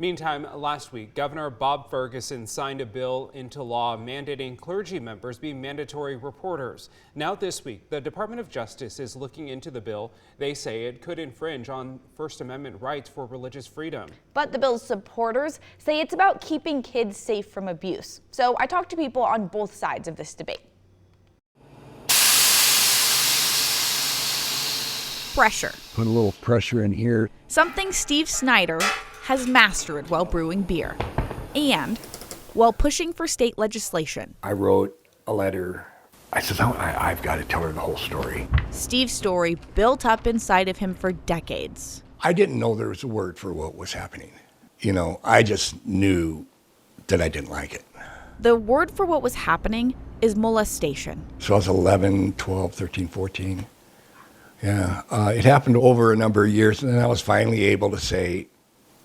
Meantime, last week, Governor Bob Ferguson signed a bill into law mandating clergy members be mandatory reporters. Now this week, the Department of Justice is looking into the bill. They say it could infringe on First Amendment rights for religious freedom. But the bill's supporters say it's about keeping kids safe from abuse. So I talked to people on both sides of this debate. Pressure. Put a little pressure in here. Something Steve Snyder has mastered while brewing beer and while pushing for state legislation. I wrote a letter. I said, I've got to tell her the whole story. Steve's story built up inside of him for decades. I didn't know there was a word for what was happening. I just knew that I didn't like it. The word for what was happening is molestation. So I was 11, 12, 13, 14. Yeah, it happened over a number of years, and then I was finally able to say,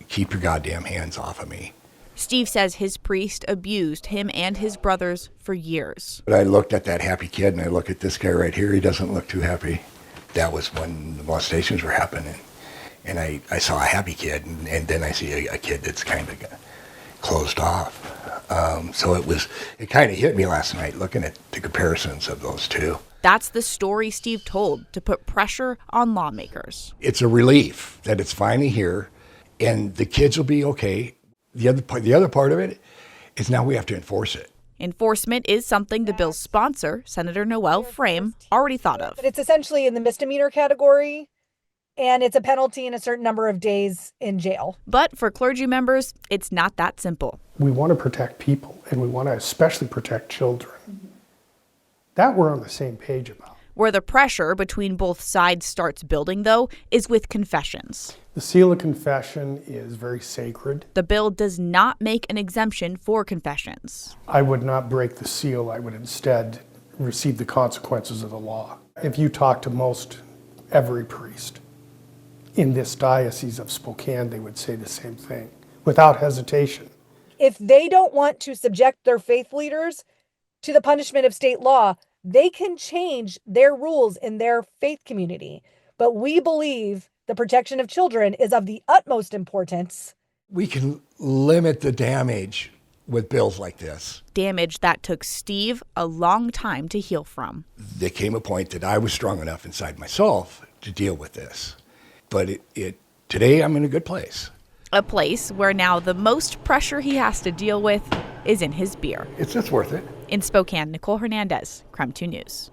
keep your goddamn hands off of me. Steve says his priest abused him and his brothers for years. But I looked at that happy kid, and I look at this guy right here. He doesn't look too happy. That was when the molestations were happening. And I saw a happy kid, and then I see a kid that's kind of closed off. So it kind of hit me last night looking at the comparisons of those two. That's the story Steve told to put pressure on lawmakers. It's a relief that it's finally here, and the kids will be okay. The other part of it is now we have to enforce it. Enforcement is something the bill's sponsor, Senator Noel Frame, already thought of. It's essentially in the misdemeanor category, and it's a penalty and a certain number of days in jail. But for clergy members, it's not that simple. We want to protect people, and we want to especially protect children. That we're on the same page about. Where the pressure between both sides starts building, though, is with confessions. The seal of confession is very sacred. The bill does not make an exemption for confessions. I would not break the seal. I would instead receive the consequences of the law. If you talk to most every priest in this diocese of Spokane, they would say the same thing without hesitation. If they don't want to subject their faith leaders to the punishment of state law, they can change their rules in their faith community. But we believe the protection of children is of the utmost importance. We can limit the damage with bills like this. Damage that took Steve a long time to heal from. There came a point that I was strong enough inside myself to deal with this. But today I'm in a good place. A place where now the most pressure he has to deal with is in his beer. It's worth it. In Spokane, Nicole Hernandez, KREM 2 News.